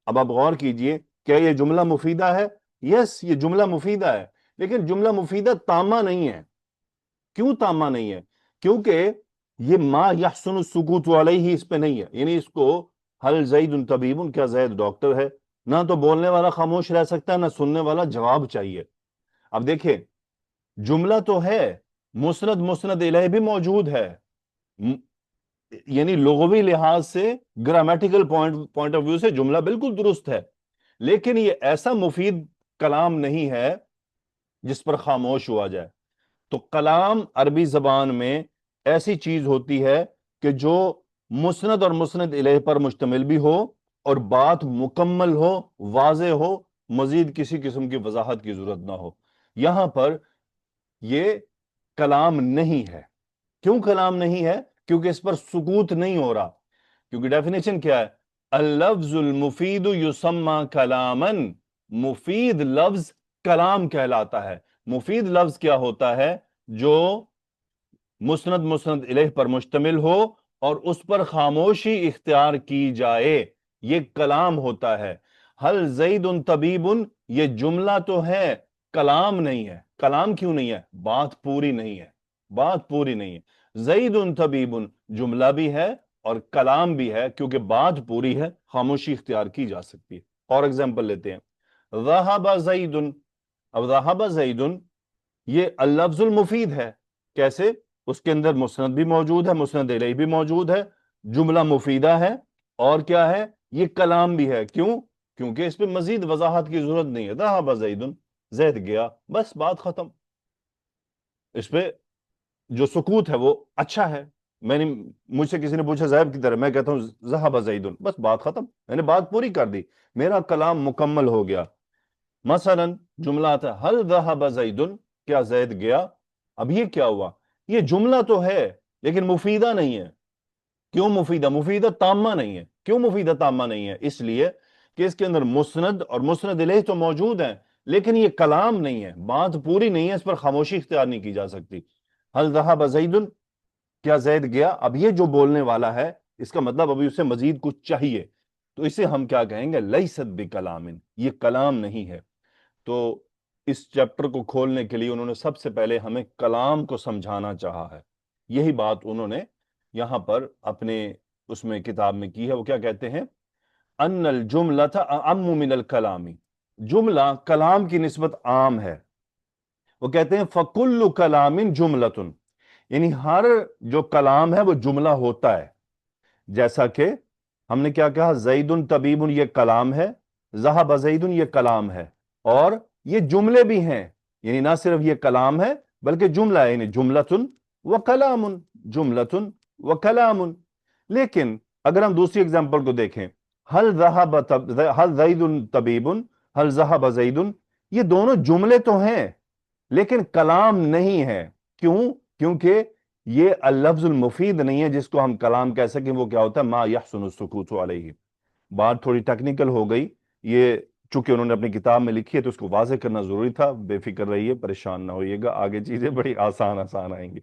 اب آپ غور کیجئے، کیا یہ جملہ مفیدہ ہے؟ یس، یہ جملہ مفیدہ ہے، لیکن جملہ مفیدہ تامہ نہیں ہے. کیوں تامہ نہیں ہے؟ کیونکہ یہ ما یحسن السکوت علیہ اس پہ نہیں ہے. یعنی اس کو حل زید طبیب، کیا زید ڈاکٹر ہے، نہ تو بولنے والا خاموش رہ سکتا ہے، نہ سننے والا جواب چاہیے. اب دیکھیں، جملہ تو ہے، مسند الیہ بھی موجود ہے، یعنی لغوی لحاظ سے گرامیٹیکل پوائنٹ آف ویو سے جملہ بالکل درست ہے، لیکن یہ ایسا مفید کلام نہیں ہے جس پر خاموش ہوا جائے. تو کلام عربی زبان میں ایسی چیز ہوتی ہے کہ جو مسند اور مسند الیہ پر مشتمل بھی ہو اور بات مکمل ہو، واضح ہو، مزید کسی قسم کی وضاحت کی ضرورت نہ ہو. یہاں پر یہ کلام نہیں ہے. کیوں کلام نہیں ہے؟ کیونکہ اس پر سکوت نہیں ہو رہا. کیونکہ ڈیفینیشن کیا ہے؟ اللفظ المفید یسمى کلاما، مفید لفظ کلام کہلاتا ہے. مفید لفظ کیا ہوتا ہے؟ جو مسند الیہ پر مشتمل ہو اور اس پر خاموشی اختیار کی جائے، یہ کلام ہوتا ہے. حل زید طبیب، یہ جملہ تو ہے، کلام نہیں ہے. کلام کیوں نہیں ہے؟ بات پوری نہیں ہے، بات پوری نہیں ہے. زید طبیب جملہ بھی ہے اور کلام بھی ہے، کیونکہ بات پوری ہے، خاموشی اختیار کی جا سکتی ہے. اور ایگزامپل لیتے ہیں، ذہب زید. اب ذہب زید یہ اللفظ المفید ہے. کیسے؟ اس کے اندر مسند بھی موجود ہے، مسند الیہ بھی موجود ہے، جملہ مفیدہ ہے، اور کیا ہے؟ یہ کلام بھی ہے. کیوں؟ کیونکہ اس پہ مزید وضاحت کی ضرورت نہیں ہے. ذہب زید، زید گیا، بس بات ختم. اس پہ جو سکوت ہے وہ اچھا ہے. مجھ سے کسی نے پوچھا زیب کی طرح، میں کہتا ہوں ذہب زید، بس بات ختم، میں نے بات پوری کر دی، میرا کلام مکمل ہو گیا. مثلا جملہ آتا ہے حل ذہب زید، کیا زید گیا. اب یہ کیا ہوا؟ یہ جملہ تو ہے لیکن مفیدہ نہیں ہے. کیوں مفیدہ؟ مفیدہ تامہ نہیں ہے. کیوں مفیدہ تامہ نہیں ہے؟ اس لیے کہ اس کے اندر مسند اور مسند الیہ تو موجود ہیں، لیکن یہ کلام نہیں ہے، بات پوری نہیں ہے، اس پر خاموشی اختیار نہیں کی جا سکتی. حل ذہب زید، کیا زید گیا. اب یہ جو بولنے والا ہے، اس کا مطلب ابھی اسے مزید کچھ چاہیے. تو اسے ہم کیا کہیں گے؟ لیست بکلام، یہ کلام نہیں ہے۔ تو اس چیپٹر کو کھولنے کے لیے انہوں نے سب سے پہلے ہمیں کلام کو سمجھانا چاہا ہے۔ یہی بات انہوں نے یہاں پر اپنے اس میں کتاب میں کی ہے۔ وہ کیا کہتے ہیں؟ ان الجملۃ اعم من الکلام، جملہ کلام کی نسبت عام ہے۔ وہ کہتے ہیں فکل کلام جملۃ، یعنی ہر جو کلام ہے وہ جملہ ہوتا ہے۔ جیسا کہ ہم نے کیا کہا؟ زید طبیب، یہ کلام ہے، ذہب زید یہ کلام ہے، اور یہ جملے بھی ہیں، یعنی نہ صرف یہ کلام ہے بلکہ جملہ ہے، یعنی جملۃ و کلام، جملۃ و کلام۔ لیکن اگر ہم دوسری اگزامپل کو دیکھیں، هل زید طبیب، هل ذهب زید، یہ دونوں جملے تو ہیں لیکن کلام نہیں ہے۔ کیوں؟ کیونکہ یہ اللفظ المفید نہیں ہے جس کو ہم کلام کہہ سکیں۔ وہ کیا ہوتا ہے؟ ما یحسن السکوت علیہ۔ بات تھوڑی ٹیکنیکل ہو گئی، یہ چونکہ انہوں نے اپنی کتاب میں لکھی ہے تو اس کو واضح کرنا ضروری تھا۔ بے فکر رہیے، پریشان نہ ہوئیے گا، آگے چیزیں بڑی آسان آئیں گی۔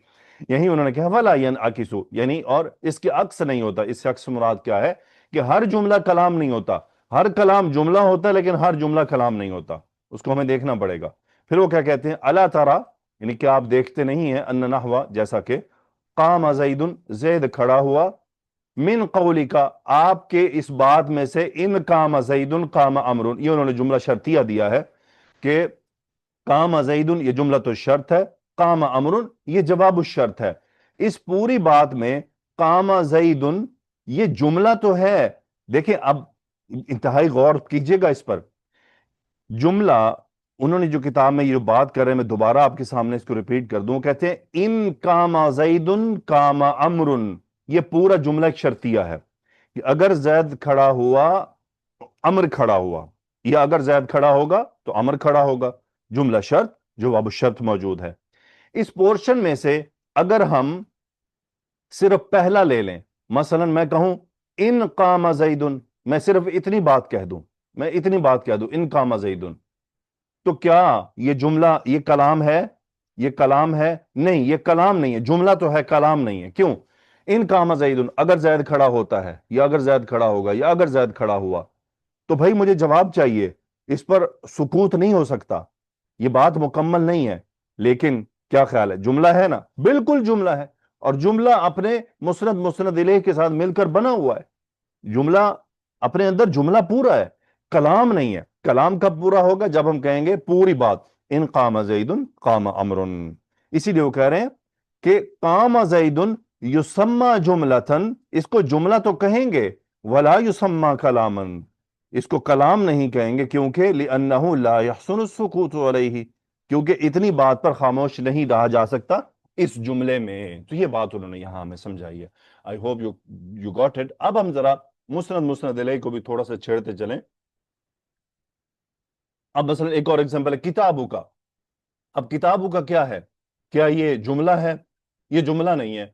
یہی انہوں نے کہا وَلَا يَنْعَكِسُ، یعنی اور اس کے عکس نہیں ہوتا۔ اس سے عکس مراد کیا ہے؟ کہ ہر جملہ کلام نہیں ہوتا، ہر کلام جملہ ہوتا ہے لیکن ہر جملہ کلام نہیں ہوتا، اس کو ہمیں دیکھنا پڑے گا۔ پھر وہ کیا کہتے ہیں؟ الا ترى، یعنی کہ آپ دیکھتے نہیں ہیں، ان نحو، جیسا کہ قام زید، زید کھڑا ہوا، من قولی کا، آپ کے اس بات میں سے، ان قام زید قام امر، یہ انہوں نے جملہ شرطیہ دیا ہے کہ قام زید یہ جملہ تو شرط ہے، قام امر یہ جواب الشرط ہے۔ اس پوری بات میں قام زید یہ جملہ تو ہے، دیکھیں اب انتہائی غور کیجئے گا اس پر۔ جملہ انہوں نے جو کتاب میں یہ بات کر رہے ہیں، میں دوبارہ آپ کے سامنے اس کو ریپیٹ کر دوں، کہتے ہیں ان قام زید قام امر، یہ پورا جملہ ایک شرطیہ ہے کہ اگر زید کھڑا ہوا امر کھڑا ہوا، یا اگر زید کھڑا ہوگا تو امر کھڑا ہوگا، جملہ شرط جواب الشرط موجود ہے۔ اس پورشن میں سے اگر ہم صرف پہلا لے لیں، مثلا میں کہوں ان قام زید، میں صرف اتنی بات کہہ دوں، میں اتنی بات کہہ دوں ان قام زید، تو کیا یہ جملہ یہ کلام ہے؟ یہ کلام ہے؟ نہیں، یہ کلام نہیں ہے، جملہ تو ہے، کلام نہیں ہے۔ کیوں؟ ان قام زید، اگر زید کھڑا ہوتا ہے، یا اگر زید کھڑا ہوگا، یا اگر زید کھڑا ہوا، تو بھائی مجھے جواب چاہیے، اس پر سکوت نہیں ہو سکتا، یہ بات مکمل نہیں ہے۔ لیکن کیا خیال ہے؟ جملہ ہے نا؟ بالکل جملہ ہے، اور جملہ اپنے مسند الیہ کے ساتھ مل کر بنا ہوا ہے۔ جملہ اپنے اندر جملہ پورا ہے، کلام نہیں ہے۔ کلام کب پورا ہوگا؟ جب ہم کہیں گے پوری بات، ان قام زید قام امر۔ اسی لیے وہ کہہ رہے ہیں کہ قام زید یسمى جملتن، اس کو جملہ تو کہیں گے، ولا یسمى کلاما، اس کو کلام نہیں کہیں گے، کیونکہ لأنه لا يحسن السکوت علیہ، کیونکہ اتنی بات پر خاموش نہیں رہا جا سکتا اس جملے میں۔ تو یہ بات انہوں نے یہاں ہمیں سمجھائی ہے۔ I hope you got it۔ اب ہم ذرا مسند الیہ کو بھی تھوڑا سا چھیڑتے چلیں۔ اب مثلا ایک اور ایگزامپل ہے کتابوں کا۔ اب کتابوں کا کیا ہے؟ کیا یہ جملہ ہے؟ یہ جملہ نہیں ہے۔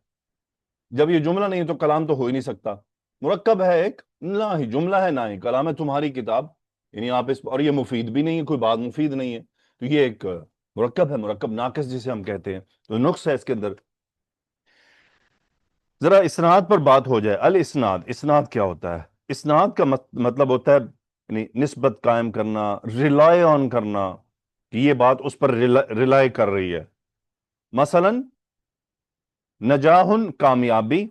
جب یہ جملہ نہیں ہے تو کلام تو ہو ہی نہیں سکتا۔ مرکب ہے ایک، نہ ہی جملہ ہے نہ ہی کلام ہے۔ تمہاری کتاب، یعنی آپ اس، اور یہ مفید بھی نہیں ہے، کوئی بات مفید نہیں ہے، تو یہ ایک مرکب ہے، مرکب ناقص جسے ہم کہتے ہیں، تو نقص ہے اس کے اندر۔ ذرا اسناد پر بات ہو جائے۔ الاسناد، اسناد کیا ہوتا ہے؟ اسناد کا مطلب ہوتا ہے یعنی نسبت قائم کرنا، ریلائی آن کرنا، کہ یہ بات اس پر ریلائی کر رہی ہے۔ مثلا نجاح کامیابی،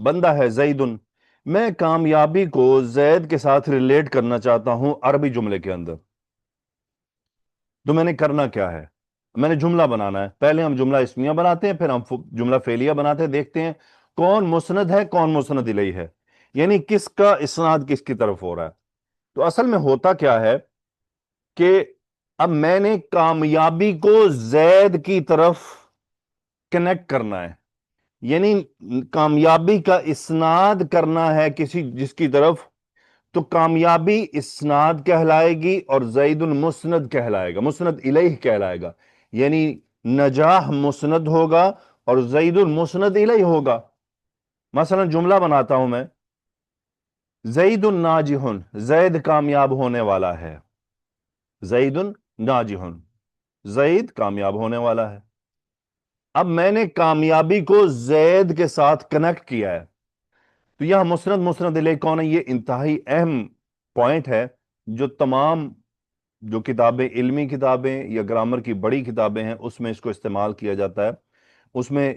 بندہ ہے زید، میں کامیابی کو زید کے ساتھ ریلیٹ کرنا چاہتا ہوں عربی جملے کے اندر، تو میں نے کرنا کیا ہے؟ میں نے جملہ بنانا ہے۔ پہلے ہم جملہ اسمیہ بناتے ہیں، پھر ہم جملہ فعلیہ بناتے ہیں، دیکھتے ہیں کون مسند ہے کون مسند الیہ ہے، یعنی کس کا اسناد کس کی طرف ہو رہا ہے۔ تو اصل میں ہوتا کیا ہے کہ اب میں نے کامیابی کو زید کی طرف کنیکٹ کرنا ہے، یعنی کامیابی کا اسناد کرنا ہے کسی جس کی طرف، تو کامیابی اسناد کہلائے گی اور زید مسند کہلائے گا، مسند الیہ کہلائے گا، یعنی نجاح مسند ہوگا اور زید مسند الیہ ہوگا۔ مثلا جملہ بناتا ہوں میں، زید ناجح، زید کامیاب ہونے والا ہے، زید ناجح، زید کامیاب ہونے والا ہے۔ اب میں نے کامیابی کو زید کے ساتھ کنیکٹ کیا ہے، تو یہاں مسند مسند الیہ کون ہے؟ یہ انتہائی اہم پوائنٹ ہے جو تمام جو کتابیں، علمی کتابیں یا گرامر کی بڑی کتابیں ہیں، اس میں اس کو استعمال کیا جاتا ہے. اس میں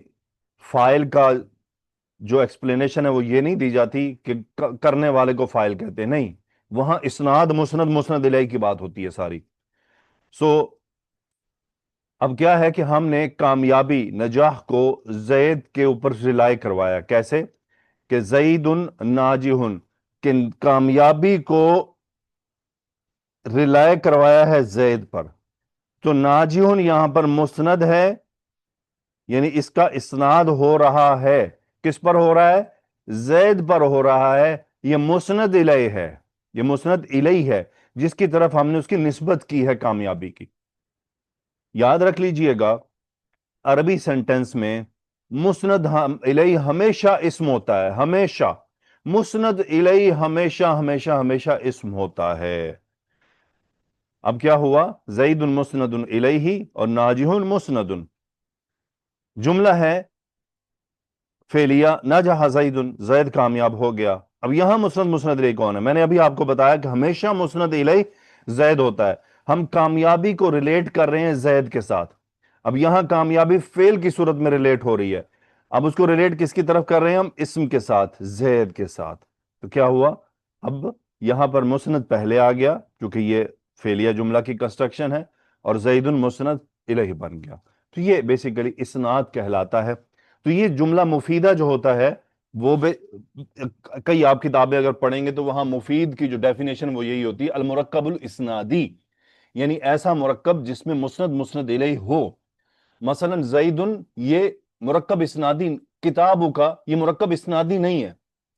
فائل کا جو ایکسپلینیشن ہے وہ یہ نہیں دی جاتی کہ کرنے والے کو فائل کہتے ہیں، نہیں، وہاں اسناد مسند مسند الیہ کی بات ہوتی ہے ساری. اب کیا ہے کہ ہم نے کامیابی، نجاح کو زید کے اوپر ریلائے کروایا. کیسے؟ کہ زید ناجح، کہ کامیابی کو ریلائے کروایا ہے زید پر. تو ناجح یہاں پر مسند ہے، یعنی اس کا اسناد ہو رہا ہے. کس پر ہو رہا ہے؟ زید پر ہو رہا ہے. یہ مسند الیہ ہے، یہ مسند الیہ ہے جس کی طرف ہم نے اس کی نسبت کی ہے کامیابی کی. یاد رکھ لیجئے گا، عربی سینٹنس میں مسند الیہ ہمیشہ اسم ہوتا ہے، ہمیشہ. مسند الیہ ہمیشہ ہمیشہ ہمیشہ اسم ہوتا ہے. اب کیا ہوا؟ زید مسند الیہ اور ناجح مسند. جملہ ہے فعلیہ، نجح زید، زید کامیاب ہو گیا. اب یہاں مسند مسند الیہ کون ہے؟ میں نے ابھی آپ کو بتایا کہ ہمیشہ مسند الیہ زید ہوتا ہے. ہم کامیابی کو ریلیٹ کر رہے ہیں زید کے ساتھ. اب یہاں کامیابی فعل کی صورت میں ریلیٹ ہو رہی ہے. اب اس کو ریلیٹ کس کی طرف کر رہے ہیں ہم؟ اسم کے ساتھ، زید کے ساتھ. تو کیا ہوا؟ اب یہاں پر مسند پہلے آ گیا کیونکہ یہ فعلیہ جملہ کی کنسٹرکشن ہے، اور زید مسند الیہ بن گیا. تو یہ بیسیکلی اسناد کہلاتا ہے. تو یہ جملہ مفیدہ جو ہوتا ہے وہ کئی آپ کتابیں اگر پڑھیں گے تو وہاں مفید کی جو ڈیفینیشن وہ یہی ہوتی ہے، المرکب الاسنادی، یعنی ایسا مرکب جس میں مسند مسند الیہ ہو. مثلا زید، یہ مرکب اسنادی. کتابوں کا یہ مرکب اسنادی نہیں ہے.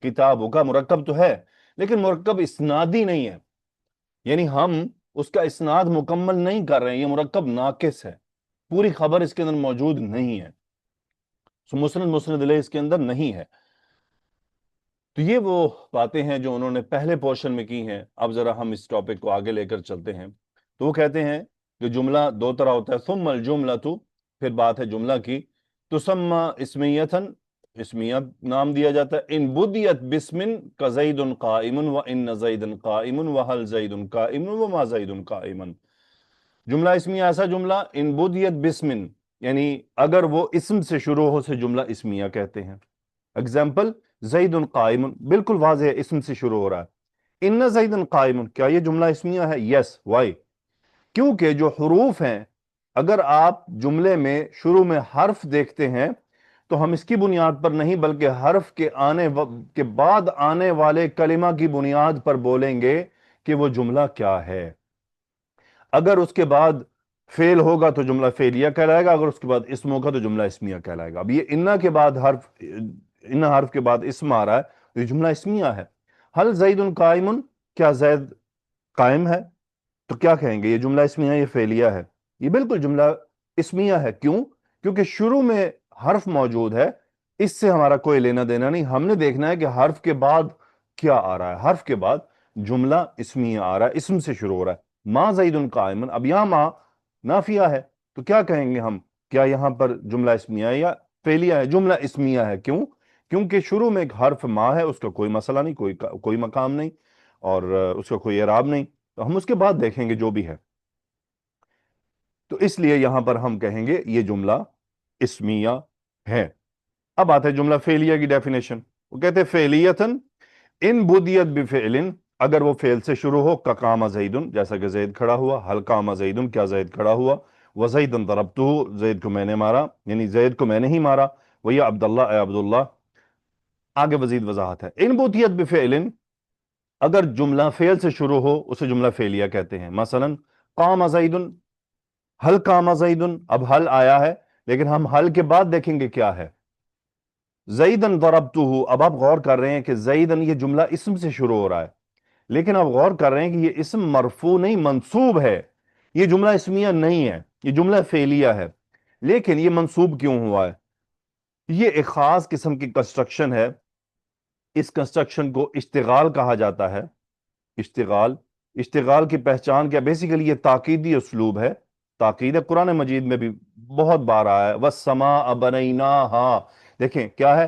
کتابوں کا مرکب تو ہے لیکن مرکب اسنادی نہیں ہے، یعنی ہم اس کا اسناد مکمل نہیں کر رہے ہیں. یہ مرکب ناقص ہے، پوری خبر اس کے اندر موجود نہیں ہے. مسند مسند الیہ اس کے اندر نہیں ہے. تو یہ وہ باتیں ہیں جو انہوں نے پہلے پورشن میں کی ہیں. اب ذرا ہم اس ٹاپک کو آگے لے کر چلتے ہیں. تو وہ کہتے ہیں کہ جملہ دو طرح ہوتا ہے. ثم الجملۃ، پھر بات ہے جملہ کی. تسمى اسمیتاً، اسمیت نام دیا جاتا ہے. ان بدیت باسم کزید قائم وان زید قائم وهل زید قائم وما زید قائم. جملہ اسمیہ ایسا جملہ ان بدیت باسم، یعنی اگر وہ اسم سے شروع ہو سے جملہ اسمیہ کہتے ہیں. اگزامپل، زید قائم، بالکل واضح ہے، اسم سے شروع ہو رہا ہے. ان زید قائم، کیا یہ جملہ اسمیہ ہے؟ یس. وائی؟ کیونکہ جو حروف ہیں، اگر آپ جملے میں شروع میں حرف دیکھتے ہیں تو ہم اس کی بنیاد پر نہیں بلکہ حرف کے بعد آنے والے کلمہ کی بنیاد پر بولیں گے کہ وہ جملہ کیا ہے. اگر اس کے بعد فعل ہوگا تو جملہ فعلیہ کہلائے گا، اگر اس کے بعد اسم ہوگا تو جملہ اسمیہ کہلائے گا. اب یہ انا کے بعد ان حرف کے بعد اسم آ رہا ہے تو یہ جملہ اسمیہ ہے. حل زید قائم، کیا زید قائم ہے؟ تو کیا کہیں گے؟ یہ جملہ اسمیہ ہے، یہ فعلیہ ہے. یہ بالکل جملہ اسمیہ ہے. کیوں؟ کیونکہ شروع میں حرف موجود ہے، اس سے ہمارا کوئی لینا دینا نہیں. ہم نے دیکھنا ہے کہ حرف کے بعد کیا آ رہا ہے. حرف کے بعد جملہ اسمیہ آ رہا ہے، اسم سے شروع ہو رہا ہے. ما زید قائم، اب یہاں ما نافیہ ہے تو کیا کہیں گے ہم؟ کیا یہاں پر جملہ اسمیہ ہے یا فعلیہ ہے؟ جملہ اسمیہ ہے. کیوں؟ کیونکہ شروع میں ایک حرف ما ہے، اس کا کوئی مسئلہ نہیں، کوئی مقام نہیں، اور اس کا کوئی اعراب نہیں. تو ہم اس کے بعد دیکھیں گے جو بھی ہے. تو اس لیے یہاں پر ہم کہیں گے یہ جملہ اسمیہ ہے. اب آتا ہے جملہ فعلیہ کی ڈیفینیشن. وہ کہتے ہیں فعلیتاً ان بدیت بفعل، اگر وہ فعل سے شروع ہو. کقام زید، جیسا کہ زید کھڑا ہوا. حل قام زید، کیا زید کھڑا ہوا. وزیداً ضربتہ، زید کو میں نے مارا، یعنی زید کو میں نے ہی مارا. ویا عبداللہ، اے عبداللہ. آگے مزید وضاحت ہے. ان بدیت بفعل، اگر جملہ فعل سے شروع ہو اسے جملہ فعلیہ کہتے ہیں. مثلا قام زید، حل قام زید. اب حل آیا ہے لیکن ہم حل کے بعد دیکھیں گے کیا ہے. زیدن ضربتہ، اب آپ غور کر رہے ہیں کہ زیدن یہ جملہ اسم سے شروع ہو رہا ہے، لیکن آپ غور کر رہے ہیں کہ یہ اسم مرفوع نہیں، منصوب ہے. یہ جملہ اسمیہ نہیں ہے، یہ جملہ فعلیہ ہے. لیکن یہ منصوب کیوں ہوا ہے؟ یہ ایک خاص قسم کی کنسٹرکشن ہے. اس کنسٹرکشن کو اشتغال کہا جاتا ہے. اشتغال کی پہچان کیا؟ بیسیکلی یہ تاکیدی اسلوب ہے. تاکید قرآن مجید میں بھی بہت بار آیا ہے. وَالسَّمَاءَ بَنَيْنَاهَا. دیکھیں کیا ہے؟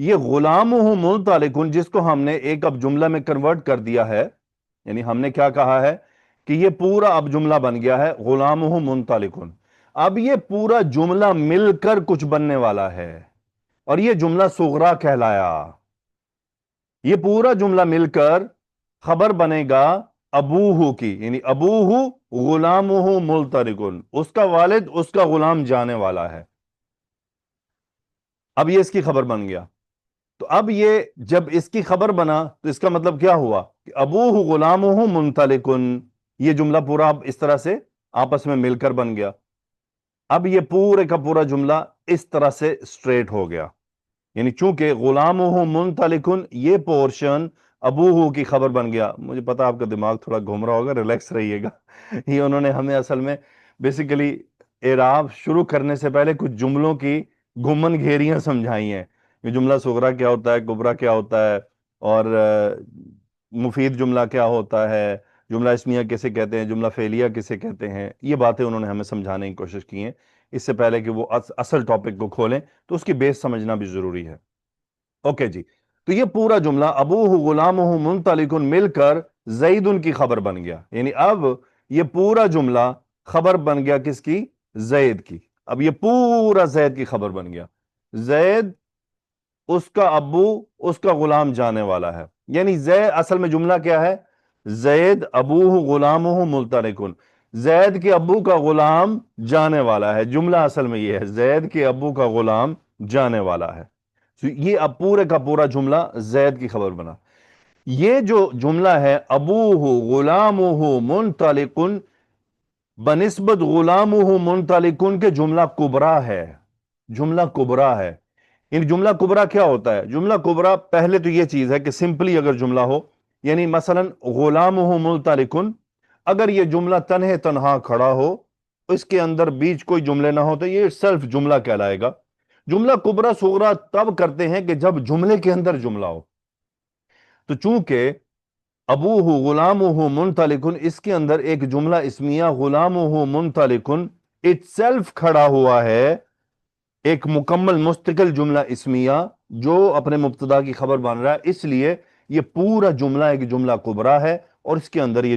یہ غلامہ ملتلکن جس کو ہم نے ایک اب جملہ میں کنورٹ کر دیا ہے، یعنی ہم نے کیا کہا ہے کہ یہ پورا اب جملہ بن گیا ہے غلامہ منطلقن، اب یہ پورا جملہ مل کر کچھ بننے والا ہے اور یہ جملہ صغرا کہلایا. یہ پورا جملہ مل کر خبر بنے گا ابوہ کی، یعنی ابوہ غلامہ ملطلقن، اس کا والد اس کا غلام جانے والا ہے. اب یہ اس کی خبر بن گیا. تو اب یہ جب اس کی خبر بنا تو اس کا مطلب کیا ہوا کہ ابوہ غلامہ منطلقن، یہ جملہ پورا اب اس طرح سے آپس میں مل کر بن گیا. اب یہ پورے کا پورا جملہ اس طرح سے سٹریٹ ہو گیا، یعنی چونکہ غلامہ منطلقن یہ پورشن ابوہ کی خبر بن گیا. مجھے پتا آپ کا دماغ تھوڑا گھوم رہا ہوگا، ریلیکس رہیے گا. یہ انہوں نے ہمیں اصل میں بیسیکلی اعراب شروع کرنے سے پہلے کچھ جملوں کی گھمن گھیریاں سمجھائی ہیں. یہ جملہ صغرا کیا ہوتا ہے، کبرا کیا ہوتا ہے، اور مفید جملہ کیا ہوتا ہے، جملہ اسمیہ کیسے کہتے ہیں، جملہ فعلیہ کیسے کہتے ہیں، یہ باتیں انہوں نے ہمیں سمجھانے کی کوشش کی ہیں. اس سے پہلے کہ وہ اصل ٹاپک کو کھولیں تو اس کی بیس سمجھنا بھی ضروری ہے. اوکے جی، تو یہ پورا جملہ ابوہ غلامہ منطلقن مل کر زید کی خبر بن گیا. یعنی اب یہ پورا جملہ خبر بن گیا کس کی؟ زید کی. اب یہ پورا زید کی خبر بن گیا. زید اس کا ابو اس کا غلام جانے والا ہے. یعنی زید اصل میں جملہ کیا ہے؟ زید ابوہ غلامہ ملطلقن، زید کے ابو کا غلام جانے والا ہے. جملہ اصل میں یہ ہے، زید کے ابو کا غلام جانے والا ہے. یہ اب پورے کا پورا جملہ زید کی خبر بنا. یہ جو جملہ ہے ابوہ غلامہ منطلقن بنسبت غلامہ منطلقن کے جملہ کبرا ہے. جملہ کبرا ہے. یعنی جملہ کبرا کیا ہوتا ہے؟ جملہ کبرا پہلے تو یہ چیز ہے کہ سمپلی اگر جملہ ہو، یعنی مثلا غلامہ ملطلقن، اگر یہ جملہ تنہا کھڑا ہو، اس کے اندر بیچ کوئی جملے نہ ہو، تو یہ سیلف جملہ کہلائے گا. جملہ کبرا صغرا تب کرتے ہیں کہ جب جملے کے اندر جملہ ہو. تو چونکہ ابوہ غلامہ منطلقن اس کے اندر ایک جملہ اسمیہ غلامہ منطلقن اٹ سیلف کھڑا ہوا ہے، ایک مکمل مستقل جملہ اسمیہ جو اپنے مبتدا کی خبر بن رہا ہے، اس لیے یہ پورا جملہ ایک جملہ کبرا ہے اور اس کے اندر یہ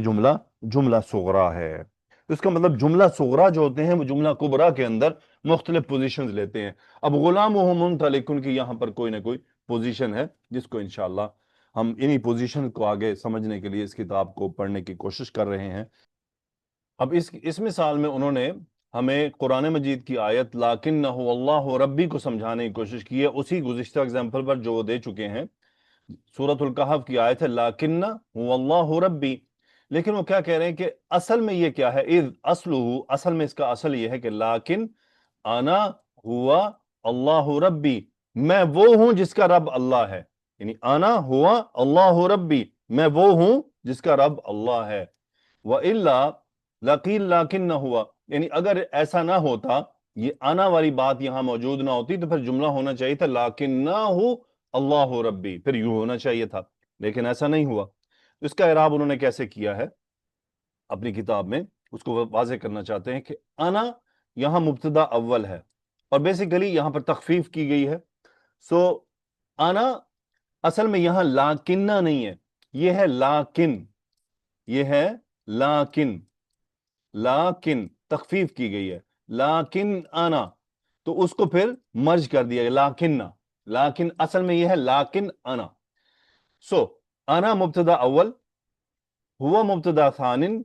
جملہ صغرا ہے. اس کا مطلب جملہ صغرا جو ہوتے ہیں وہ جملہ کبرا کے اندر مختلف پوزیشنز لیتے ہیں. اب غلامہ منطلقن کی یہاں پر کوئی نہ کوئی پوزیشن ہے جس کو انشاءاللہ ہم انہی پوزیشن کو آگے سمجھنے کے لیے اس کتاب کو پڑھنے کی کوشش کر رہے ہیں. اب اس مثال میں انہوں نے ہمیں قرآن مجید کی آیت لیکنہ اللہ ربی کو سمجھانے کی کوشش کی ہے، اسی گزشتہ اگزامپل پر جو وہ دے چکے ہیں. سورۃ الکہف کی آیت ہے لیکنہ اللہ ربی، لیکن وہ کیا کہہ رہے ہیں کہ اصل میں یہ کیا ہے؟ اصل میں اس کا اصل یہ ہے کہ لیکن انا ہوا اللہ ربی، میں وہ ہوں جس کا رب اللہ ہے. یعنی انا ہوا اللہ ربی، میں وہ ہوں جس کا رب اللہ ہے. وَإِلَّا لَقِيلَ لَكِنَّ ہوا، یعنی اگر ایسا نہ ہوتا، یہ انا والی بات یہاں موجود نہ ہوتی، تو پھر جملہ ہونا چاہیے تھا لَكِنَّهُ اللہ ربی، پھر یوں ہونا چاہیے تھا، لیکن ایسا نہیں ہوا. اس کا اعراب انہوں نے کیسے کیا ہے اپنی کتاب میں، اس کو واضح کرنا چاہتے ہیں کہ انا یہاں مبتدا اول ہے اور بیسیکلی یہاں پر تخفیف کی گئی ہے. سو انا اصل میں یہاں لاکنہ نہیں ہے، یہ ہے لاکن، یہ ہے لاکن تخفیف کی گئی ہے. لاکن انا، تو اس کو پھر مرج کر دیا گیا لیکن اصل میں یہ ہے لاکن انا. سو انا مبتدا اول، ہوا مبتدا ثانن،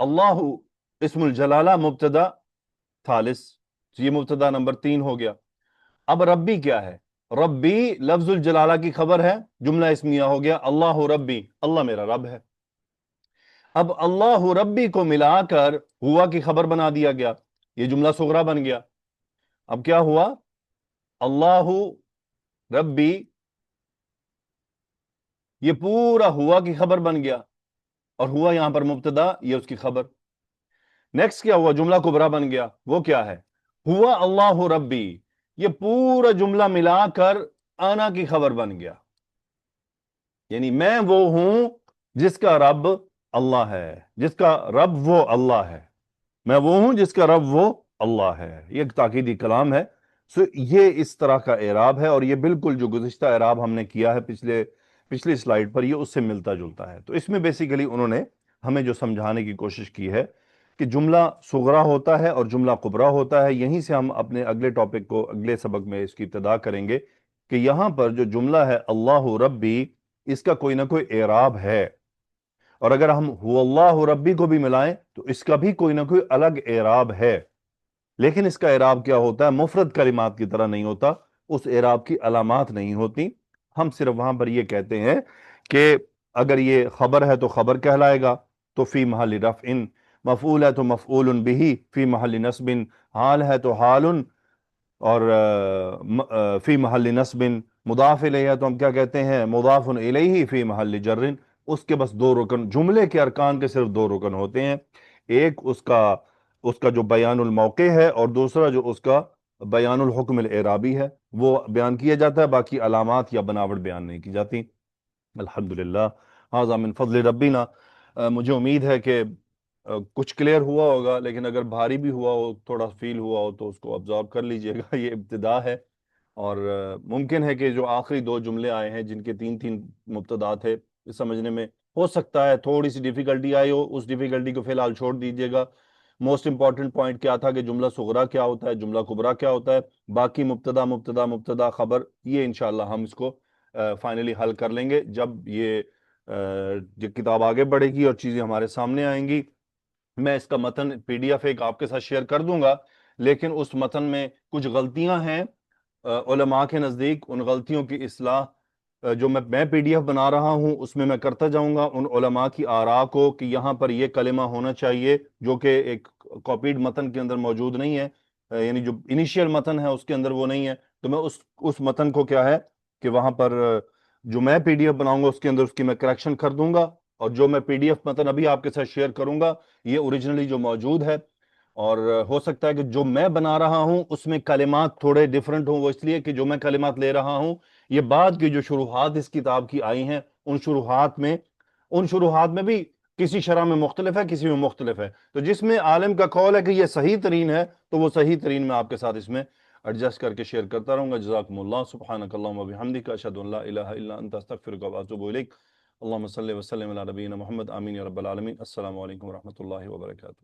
اللہ اسم الجلالہ مبتدا ثالث، یہ مبتدا نمبر 3 ہو گیا. اب ربی کیا ہے؟ ربی لفظ الجلالہ کی خبر ہے، جملہ اسمیہ ہو گیا اللہ ربی، اللہ میرا رب ہے. اب اللہ ربی کو ملا کر ہوا کی خبر بنا دیا گیا، یہ جملہ صغرا بن گیا. اب کیا ہوا؟ اللہ ربی یہ پورا ہوا کی خبر بن گیا اور ہوا یہاں پر مبتدا، یہ اس کی خبر. نیکسٹ کیا ہوا؟ جملہ کبرا بن گیا. وہ کیا ہے؟ ہوا اللہ ربی، یہ پورا جملہ ملا کر انا کی خبر بن گیا، یعنی میں وہ ہوں جس کا رب اللہ ہے، جس کا رب وہ اللہ ہے. میں وہ ہوں جس کا رب وہ اللہ ہے. یہ ایک تاکیدی کلام ہے. یہ اس طرح کا اعراب ہے، اور یہ بالکل جو گزشتہ اعراب ہم نے کیا ہے پچھلی سلائیڈ پر، یہ اس سے ملتا جلتا ہے۔ تو اس میں بیسیکلی انہوں نے ہمیں جو سمجھانے کی کوشش کی ہے کہ جملہ صغرا ہوتا ہے اور جملہ کبرا ہوتا ہے۔ یہیں سے ہم اپنے اگلے ٹاپک کو، اگلے سبق میں اس کی ابتدا کریں گے کہ یہاں پر جو جملہ ہے اللہ ربی، اس کا کوئی نہ کوئی اعراب ہے، اور اگر ہم هو اللہ ربی کو بھی ملائیں تو اس کا بھی کوئی نہ کوئی الگ اعراب ہے، لیکن اس کا اعراب کیا ہوتا ہے؟ مفرد کلمات کی طرح نہیں ہوتا، اس اعراب کی علامات نہیں ہوتی۔ ہم صرف وہاں پر یہ کہتے ہیں کہ اگر یہ خبر ہے تو خبر کہلائے گا، تو فی محل رفع، مفعول ہے تو مفعول بہ فی محل نصب، حال ہے تو حال، اور فی محل نصب، مضاف الیہ ہے تو ہم کیا کہتے ہیں؟ مضاف الیہ فی محل جر۔ اس کے بس دو رکن، جملے کے ارکان کے صرف دو رکن ہوتے ہیں، ایک اس کا جو بیان الموقع ہے، اور دوسرا جو اس کا بیان الحکم الاعرابی ہے، وہ بیان کیا جاتا ہے، باقی علامات یا بناوٹ بیان نہیں کی جاتی۔ الحمدللہ، ھذا من فضل ربنا۔ مجھے امید ہے کہ کچھ کلیئر ہوا ہوگا، لیکن اگر بھاری بھی ہوا ہو، تھوڑا فیل ہوا ہو، تو اس کو ابزارب کر لیجئے گا۔ یہ ابتدا ہے، اور ممکن ہے کہ جو آخری دو جملے آئے ہیں جن کے تین تین مبتدا تھے، اس سمجھنے میں ہو سکتا ہے تھوڑی سی ڈیفیکلٹی آئی ہو، اس ڈیفیکلٹی کو فی الحال چھوڑ دیجئے گا۔ موسٹ امپورٹنٹ پوائنٹ کیا تھا کہ جملہ صغرا کیا ہوتا ہے، جملہ کبرا کیا ہوتا ہے، باقی مبتدا مبتدا مبتدا خبر، یہ انشاءاللہ ہم اس کو فائنلی حل کر لیں گے جب یہ کتاب آگے بڑھے گی اور چیزیں ہمارے سامنے آئیں گی۔ میں اس کا متن پی ڈی ایف ایک آپ کے ساتھ شیئر کر دوں گا، لیکن اس متن میں کچھ غلطیاں ہیں علماء کے نزدیک، ان غلطیوں کی اصلاح جو میں پی ڈی ایف بنا رہا ہوں اس میں کرتا جاؤں گا، ان علماء کی آراء کو کہ یہاں پر یہ کلمہ ہونا چاہیے جو کہ ایک کاپیڈ متن کے اندر موجود نہیں ہے، یعنی جو انیشیل متن ہے اس کے اندر وہ نہیں ہے، تو میں اس متن کو کیا ہے کہ وہاں پر جو میں پی ڈی ایف بناؤں گا اس کے اندر اس کی میں کریکشن کر دوں گا، اور جو میں پی ڈی ایف متن ابھی آپ کے ساتھ شیئر کروں گا یہ اوریجنلی جو موجود ہے، اور ہو سکتا ہے کہ جو میں بنا رہا ہوں اس میں کلمات تھوڑے ڈیفرنٹ ہوں، وہ اس لیے کہ جو میں کلمات لے رہا ہوں یہ بعد کی جو شروحات اس کتاب کی آئی ہیں، ان شروحات میں بھی کسی شرح میں مختلف ہے، کسی میں مختلف ہے، تو جس میں عالم کا قول ہے کہ یہ صحیح ترین ہے تو وہ صحیح ترین میں آپ کے ساتھ اس میں ایڈجسٹ کر کے شیئر کرتا رہوں گا۔ جزاکم اللہ، سبحانک اللہم و بحمدک، اشہد ان لا الہ الا انت، استغفرک و اتوب الیک۔ اللہم صلی وسلم علی نبینا محمد، آمین یا رب العالمین۔ السلام علیکم ورحمۃ اللہ وبرکاتہ۔